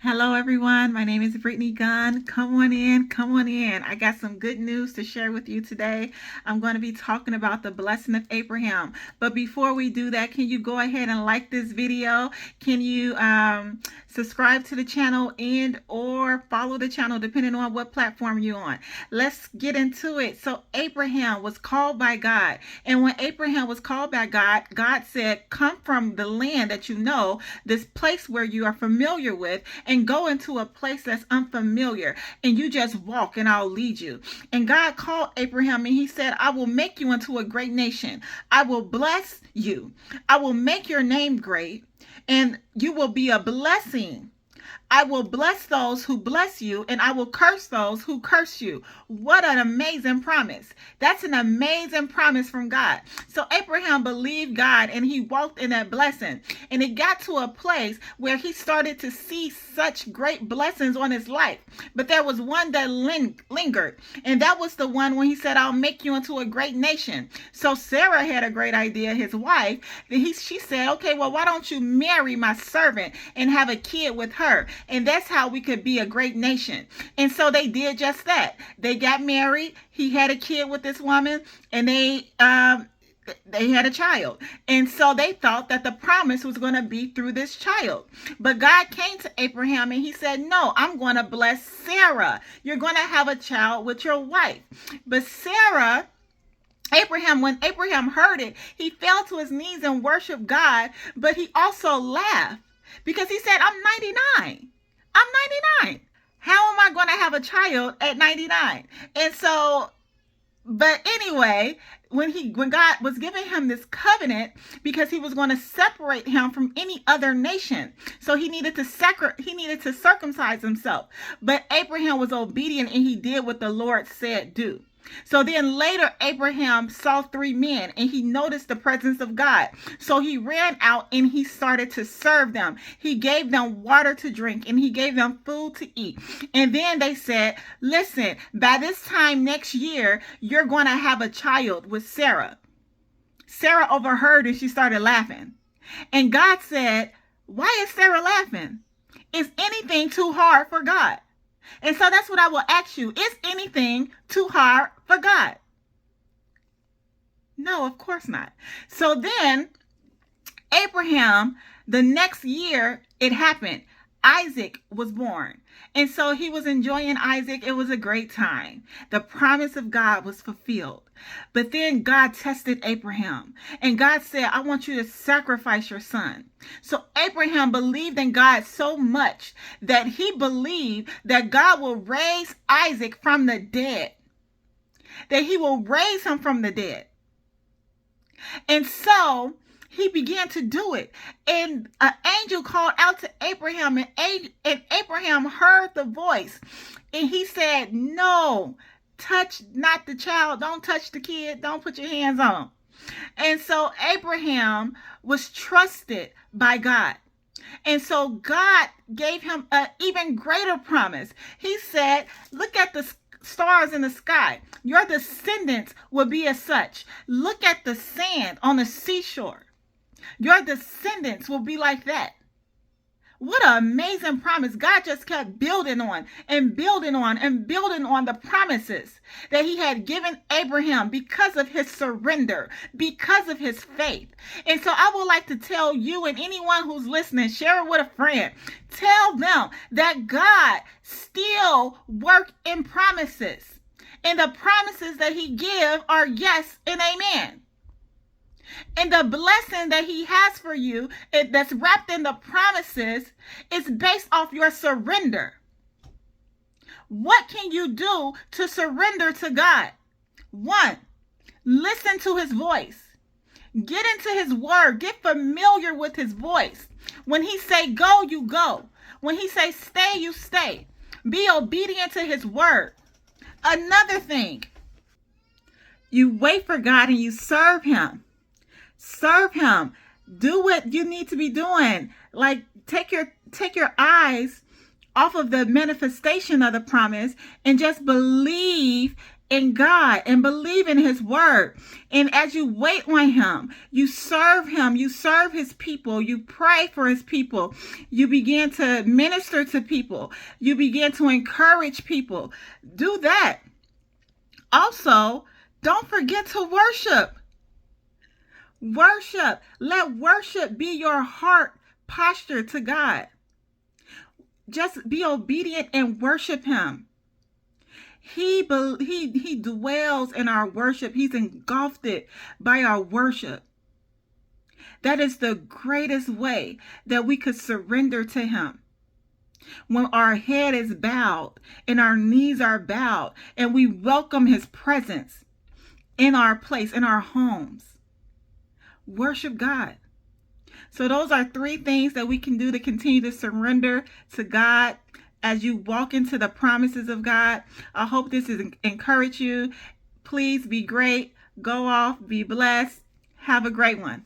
Hello, everyone. My name is Brittany Gunn. Come on in. Come on in. I got some good news to share with you today. I'm going to be talking about the blessing of Abraham. But before we do that, can you go ahead and like this video? Can you subscribe to the channel and or follow the channel depending on what platform you're on? Let's get into it. So Abraham was called by God. And when Abraham was called by God, God said, come from the land that you know, this place where you are familiar with, and go into a place that's unfamiliar, and you just walk and I'll lead you. And God called Abraham and he said, I will make you into a great nation. I will bless you. I will make your name great, and you will be a blessing. I will bless those who bless you, and I will curse those who curse you. What an amazing promise. That's an amazing promise from God. So Abraham believed God and he walked in that blessing. And it got to a place where he started to see such great blessings on his life. But there was one that lingered. And that was the one when he said, I'll make you into a great nation. So Sarah had a great idea, his wife. She said, okay, well, why don't you marry my servant and have a kid with her? And that's how we could be a great nation. And so they did just that. They got married. He had a kid with this woman, and they had a child. And so they thought that the promise was going to be through this child. But God came to Abraham and he said, no, I'm going to bless Sarah. You're going to have a child with your wife. But Sarah, when Abraham heard it, he fell to his knees and worshiped God, but he also laughed because he said, I'm 99. I'm 99. How am I going to have a child at 99? And so, but anyway, when God was giving him this covenant, because he was going to separate him from any other nation, so he needed to circumcise himself. But Abraham was obedient and he did what the Lord said do. So then later Abraham saw three men and he noticed the presence of God. So he ran out and he started to serve them. He gave them water to drink and he gave them food to eat. And then they said, listen, by this time next year, you're going to have a child with Sarah. Sarah overheard and she started laughing. And God said, why is Sarah laughing? Is anything too hard for God? And so that's what I will ask you. Is anything too hard for God? No, of course not. So then Abraham, the next year it happened. Isaac was born. And so he was enjoying Isaac. It was a great time. The promise of God was fulfilled. But then God tested Abraham. And God said, I want you to sacrifice your son. So Abraham believed in God so much that he believed that God will raise Isaac from the dead. That he will raise him from the dead. And so he began to do it. And an angel called out to Abraham, and Abraham heard the voice. And he said, no, touch not the child. Don't touch the kid. Don't put your hands on him. And so Abraham was trusted by God. And so God gave him an even greater promise. He said, look at the stars in the sky. Your descendants will be as such. Look at the sand on the seashore. Your descendants will be like that. What an amazing promise. God just kept building on and building on and building on the promises that he had given Abraham because of his surrender, because of his faith. And so I would like to tell you and anyone who's listening, share it with a friend. Tell them that God still works in promises. And the promises that he gives are yes and amen. And the blessing that he has for you that's wrapped in the promises is based off your surrender. What can you do to surrender to God? 1, listen to his voice. Get into his word. Get familiar with his voice. When he say go, you go. When he say stay, you stay. Be obedient to his word. Another thing, you wait for God and you serve him. Serve him. Do what you need to be doing. Like take your eyes off of the manifestation of the promise and just believe in God and believe in his word. And as you wait on him, you serve his people, you pray for his people, you begin to minister to people, you begin to encourage people. Do that. Also, don't forget to worship. Worship. Let worship be your heart posture to God. Just be obedient and worship him. He dwells in our worship. He's engulfed it by our worship. That is the greatest way that we could surrender to him. When our head is bowed and our knees are bowed and we welcome his presence in our place, in our homes. Worship God. So those are 3 things that we can do to continue to surrender to God as you walk into the promises of God. I hope this has encouraged you. Please be great. Go off. Be blessed. Have a great one.